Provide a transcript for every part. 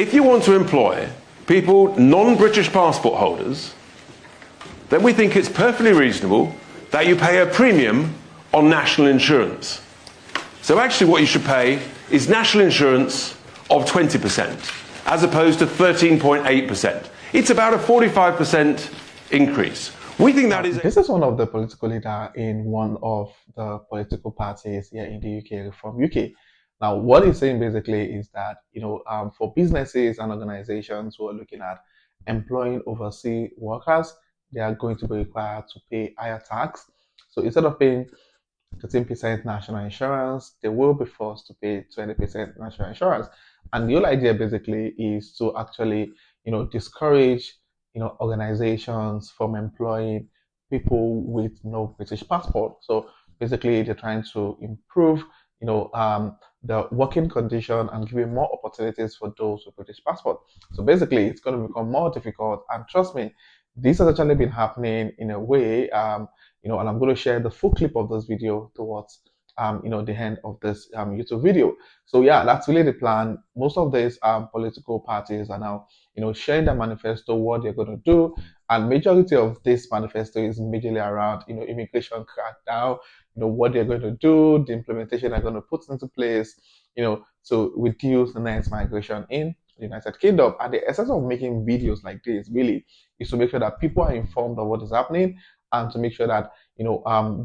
if you want to employ people, non-British passport holders, then we think it's perfectly reasonable that you pay a premium on national insurance. So actually what you should pay is national insurance of 20%, as opposed to 13.8%. It's about a 45% increase. We think that is... This is one of the political leaders in one of the political parties here in the UK, Reform UK. Now, what he's saying basically is that, for businesses and organizations who are looking at employing overseas workers, they are going to be required to pay higher tax. So instead of paying 13% national insurance, they will be forced to pay 20% national insurance. And the whole idea basically is to actually, discourage, organizations from employing people with no British passport. So basically, they're trying to improve, the working condition and giving more opportunities for those with British passport. So basically, it's going to become more difficult. And trust me, this has actually been happening in a way, and I'm going to share the full clip of this video towards, the end of this YouTube video. So yeah, that's really the plan. Most of these political parties are now, sharing their manifesto, what they're going to do, and majority of this manifesto is majorly around, immigration crackdown, what they're going to do, the implementation they're going to put into place, to reduce the net migration in the United Kingdom. And the essence of making videos like this really is to make sure that people are informed of what is happening, and to make sure that,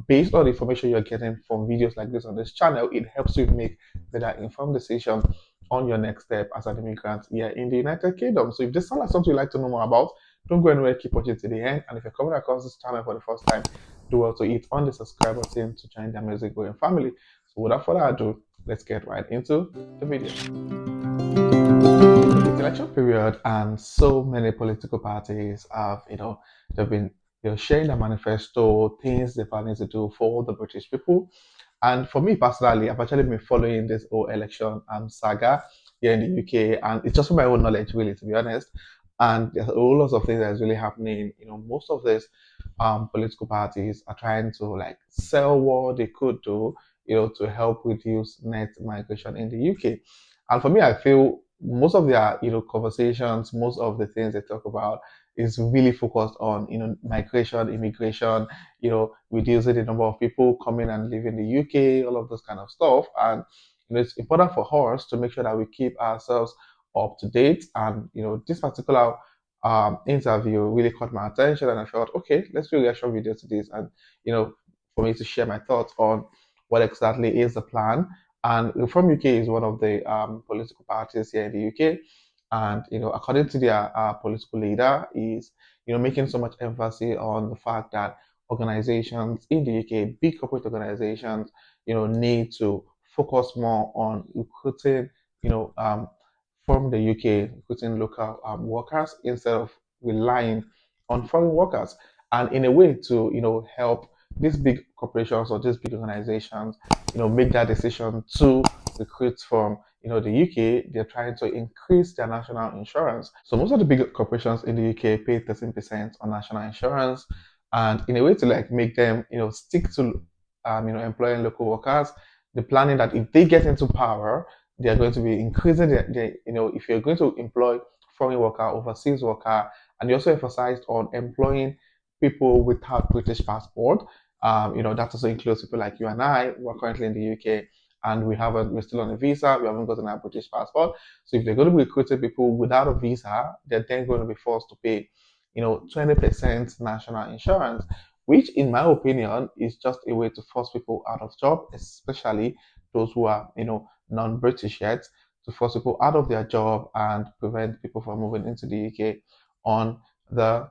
based on the information you're getting from videos like this on this channel, it helps you make better informed decisions on your next step as an immigrant here in the United Kingdom. So if this sounds like something you'd like to know more about, don't go anywhere, keep watching to the end. And if you're coming across this channel for the first time, do well to hit on the subscribe button to join the amazing growing family. So without further ado, let's get right into the video. It's election period, and so many political parties have, they've been sharing their manifesto, things they're planning to do for the British people. And for me personally, I've actually been following this whole election saga here in the UK, and it's just for my own knowledge, really, to be honest. And there's a whole lot of things that's really happening. Most of these political parties are trying to sell what they could do, to help reduce net migration in the UK. And for me, I feel most of their conversations, most of the things they talk about is really focused on migration, immigration, reducing the number of people coming and living in the UK, all of those kind of stuff. And it's important for us to make sure that we keep ourselves up to date. And this particular interview really caught my attention, and I thought, okay, let's do a reaction video to this, and for me to share my thoughts on what exactly is the plan. And Reform UK is one of the political parties here in the UK, and according to their political leader, is making so much emphasis on the fact that organizations in the UK, big corporate organizations, need to focus more on recruiting, from the UK, recruiting local workers instead of relying on foreign workers, and in a way to help these big corporations or these big organizations make that decision to recruit from the UK. They're trying to increase their national insurance. So most of the big corporations in the UK pay 13% on national insurance, and in a way to make them stick to employing local workers, the planning that if they get into power, they are going to be increasing if you're going to employ foreign worker, overseas worker, and they also emphasized on employing people without British passport. That also includes people like you and I, who are currently in the UK, and we're still on a visa, we haven't gotten our British passport. So if they're going to be recruiting people without a visa, they're then going to be forced to pay 20% national insurance, which in my opinion is just a way to force people out of job, especially those who are non-British yet, to force people out of their job and prevent people from moving into the UK on the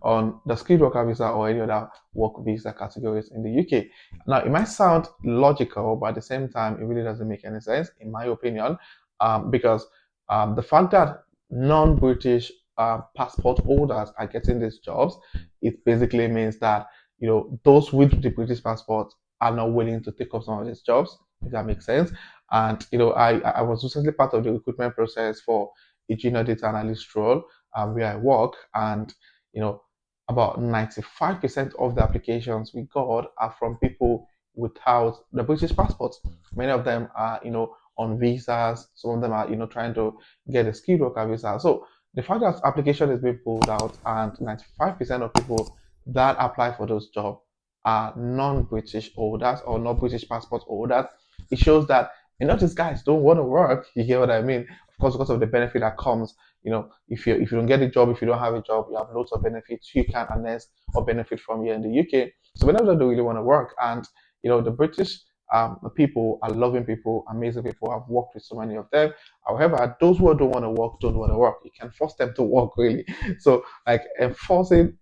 on the skilled worker visa or any other work visa categories in the UK. Now, it might sound logical, but at the same time, it really doesn't make any sense, in my opinion, because the fact that non-British passport holders are getting these jobs, it basically means that those with the British passport are not willing to take up some of these jobs, if that makes sense. And I was recently part of the recruitment process for a junior data analyst role where I work, and about 95% of the applications we got are from people without the British passports. Many of them are on visas. Some of them are, trying to get a skilled worker visa. So the fact that application is being pulled out and 95% of people that apply for those jobs are non-British holders or not British passport holders, it shows that these guys don't want to work. You hear what I mean? Of course, because of the benefit that comes. If you don't get a job, if you don't have a job, you have loads of benefits you can harness or benefit from here in the UK. So many of them don't really want to work, and the British people are loving people, amazing people. I've worked with so many of them. However, those who don't want to work don't want to work. You can force them to work really. So like enforcing,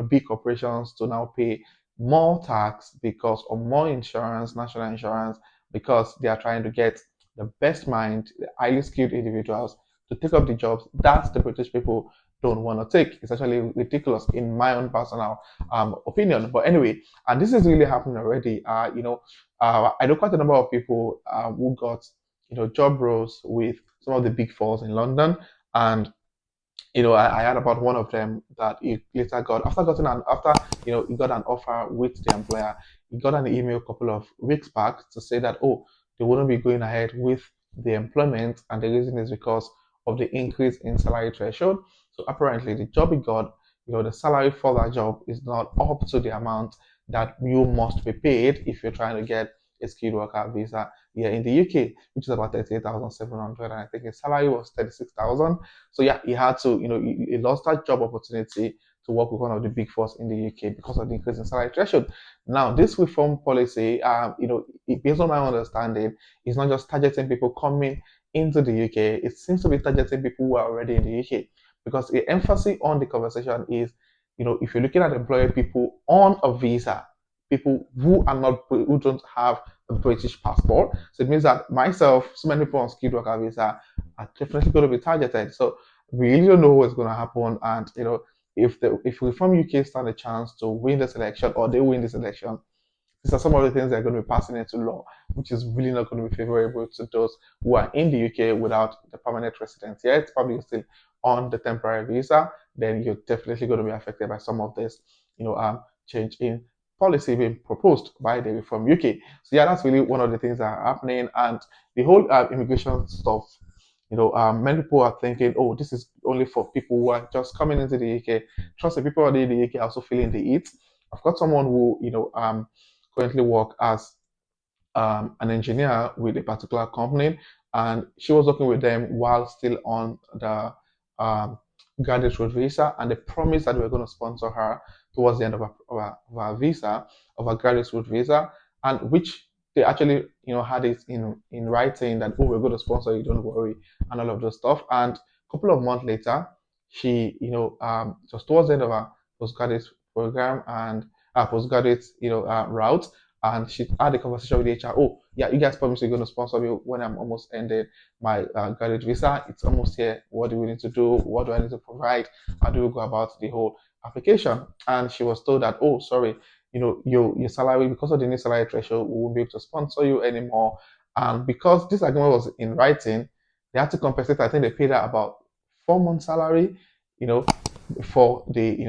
big corporations to now pay more tax because or more insurance, national insurance, because they are trying to get the best mind, the highly skilled individuals to take up the jobs that the British people don't want to take. It's actually ridiculous in my own personal opinion. But anyway, and this is really happening already. I know quite a number of people who got job roles with some of the big fours in London, and I heard about one of them that he later got after he got an offer with the employer. He got an email a couple of weeks back to say that they wouldn't be going ahead with the employment, and the reason is because of the increase in salary threshold. So apparently, the job he got, the salary for that job is not up to the amount that you must be paid if you're trying to get a skilled worker visa here in the UK, which is about 38,700, and I think his salary was 36,000. So yeah, he had to, he lost that job opportunity to work with one of the big fours in the UK because of the increase in salary threshold. Now, this reform policy, based on my understanding, is not just targeting people coming into the UK. It seems to be targeting people who are already in the UK because the emphasis on the conversation is, if you're looking at employing people on a visa, people who don't have a British passport. So it means that myself, so many people on skilled worker visa are definitely going to be targeted. So we really don't know what's going to happen. And if we from UK stand a chance to win this election or they win this election, these are some of the things that are going to be passing into law, which is really not going to be favorable to those who are in the UK without the permanent residence yet. Probably still on the temporary visa, then you're definitely going to be affected by some of this, change in policy being proposed by the Reform UK. So yeah, that's really one of the things that are happening, and the whole immigration stuff. Many people are thinking, oh, this is only for people who are just coming into the UK. Trust me, people already in the UK are also feeling the heat. I've got someone who, currently work as an engineer with a particular company, and she was working with them while still on the um, graduate road visa, and they promised that they were going to sponsor her towards the end of her visa, of her graduate road visa, and which they actually, had it in writing that we're going to sponsor you, don't worry, and all of those stuff. And a couple of months later, she, just towards the end of her postgraduate program and postgraduate, route, and she had a conversation with HR. Oh, yeah, you guys promised you're going to sponsor me when I'm almost ended my graduate visa. It's almost here. What do we need to do? What do I need to provide? How do we go about the whole application? And she was told that, oh, sorry, your salary, because of the new salary threshold, we won't be able to sponsor you anymore. And because this agreement was in writing, they had to compensate. I think they paid her about 4 months' salary, you know, before they,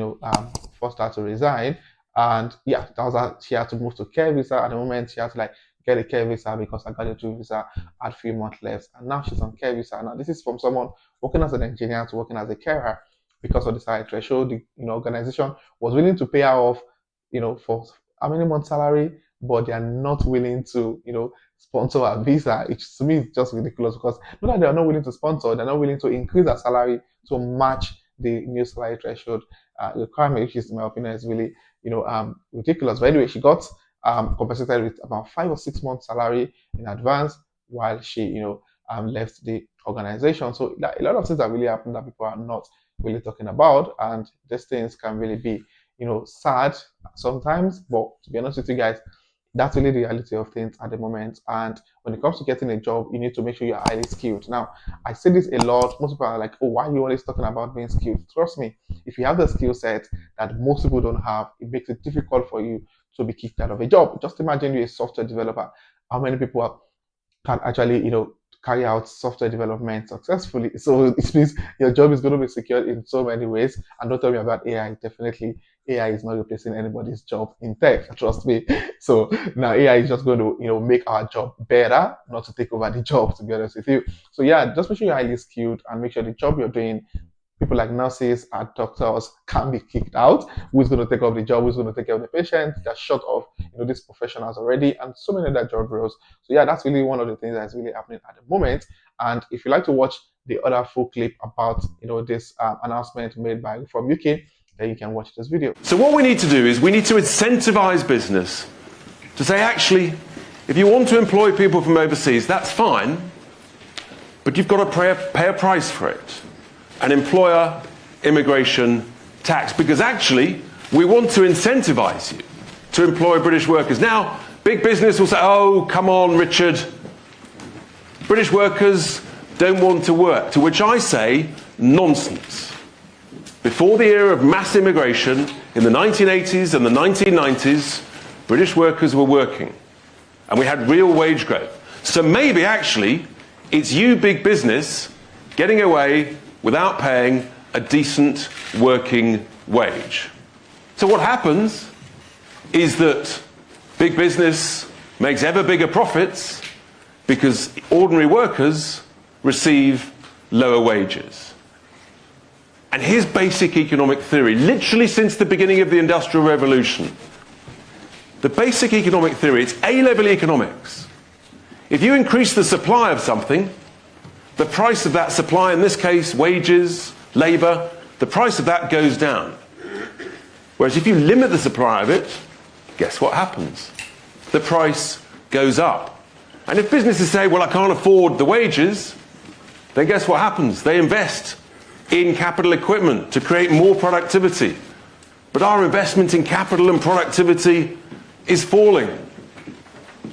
forced her to resign. And yeah, that was how she had to move to care visa. At the moment, she had to like get a care visa because I got a two visa at 3 months left, and now she's on care visa. Now this is from someone working as an engineer to working as a carer because of the salary threshold. The organization was willing to pay her off, for how many months salary, but they are not willing to sponsor her visa. Which to me is just ridiculous because not that they are not willing to sponsor, they're not willing to increase her salary to match the new salary threshold requirement, which is, in my opinion, is really ridiculous. But anyway, she got compensated with about 5 or 6 months salary in advance while she, left the organization. So a lot of things that really happen that people are not really talking about, and these things can really be, sad sometimes. But to be honest with you guys, that's really the reality of things at the moment. And when it comes to getting a job, you need to make sure you're highly skilled. Now, I say this a lot. Most people are like, oh, why are you always talking about being skilled? Trust me, if you have the skill set that most people don't have, it makes it difficult for you to be kicked out of a job. Just imagine you're a software developer. How many people can actually, carry out software development successfully? So it means your job is going to be secured in so many ways. And don't tell me about AI. Definitely, AI is not replacing anybody's job in tech. Trust me. So now AI is just going to make our job better, not to take over the job. To be honest with you. So yeah, just make sure you're highly skilled and make sure the job you're doing, people like nurses and doctors can be kicked out. Who's going to take up the job? Who's going to take care of the patient? They're short of these professionals already, and so many other job roles. So yeah, that's really one of the things that's really happening at the moment. And if you like to watch the other full clip about this announcement made by from UK, then you can watch this video. So what we need to do is we need to incentivize business to say, actually, if you want to employ people from overseas, that's fine, but you've got to pay a price for it. An employer immigration tax, because actually we want to incentivize you to employ British workers. Now, big business will say, oh, come on, Richard, British workers don't want to work, to which I say, nonsense. Before the era of mass immigration in the 1980s and the 1990s, British workers were working and we had real wage growth. So maybe actually it's you, big business, getting away without paying a decent working wage. So what happens is that big business makes ever bigger profits because ordinary workers receive lower wages. And here's basic economic theory, literally since the beginning of the Industrial Revolution. The basic economic theory, it's A-level economics. If you increase the supply of something, the price of that supply, in this case, wages, labor, the price of that goes down. Whereas if you limit the supply of it, guess what happens? The price goes up. And if businesses say, well, I can't afford the wages, then guess what happens? They invest in capital equipment to create more productivity. But our investment in capital and productivity is falling.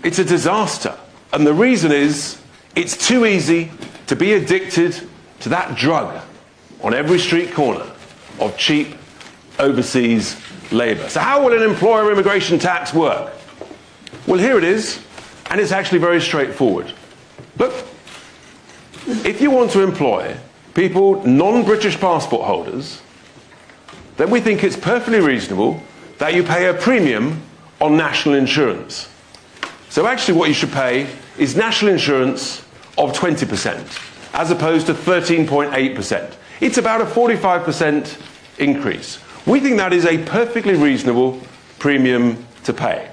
It's a disaster. And the reason is, it's too easy to be addicted to that drug on every street corner of cheap overseas labor. So how will an employer immigration tax work? Well, here it is, and it's actually very straightforward. Look, if you want to employ people, non-British passport holders, then we think it's perfectly reasonable that you pay a premium on national insurance. So actually what you should pay is national insurance of 20%, as opposed to 13.8%. It's about a 45% increase. We think that is a perfectly reasonable premium to pay.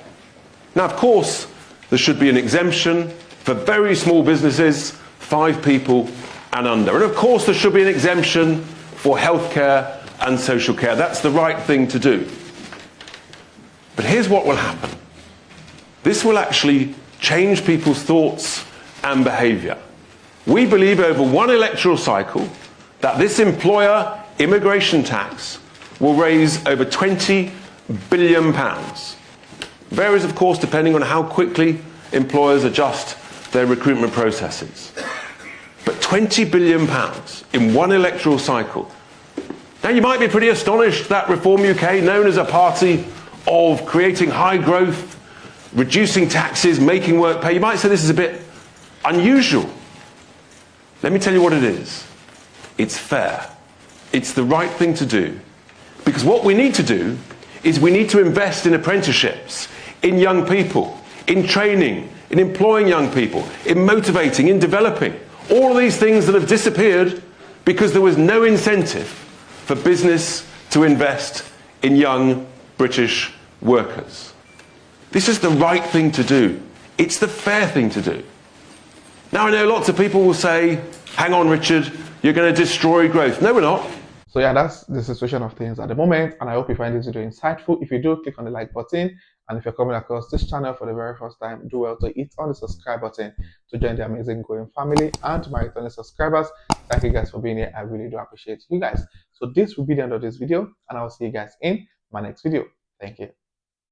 Now, of course, there should be an exemption for very small businesses, 5 people and under. And of course, there should be an exemption for healthcare and social care. That's the right thing to do. But here's what will happen. This will actually change people's thoughts and behaviour. We believe over one electoral cycle that this employer immigration tax will raise over £20 billion. Varies, of course, depending on how quickly employers adjust their recruitment processes. But £20 billion in one electoral cycle. Now, you might be pretty astonished that Reform UK, known as a party of creating high growth, reducing taxes, making work pay, you might say this is a bit unusual. Let me tell you what it is. It's fair. It's the right thing to do. Because what we need to do is we need to invest in apprenticeships, in young people, in training, in employing young people, in motivating, in developing. All of these things that have disappeared because there was no incentive for business to invest in young British workers. This is the right thing to do. It's the fair thing to do. Now, I know lots of people will say, hang on, Richard, you're going to destroy growth. No, we're not. So yeah, that's the situation of things at the moment, and I hope you find this video insightful. If you do, click on the like button, and if you're coming across this channel for the very first time, do well to hit on the subscribe button to join the amazing growing family. And to my returning subscribers, thank you guys for being here. I really do appreciate you guys. So this will be the end of this video, and I'll see you guys in my next video. Thank you.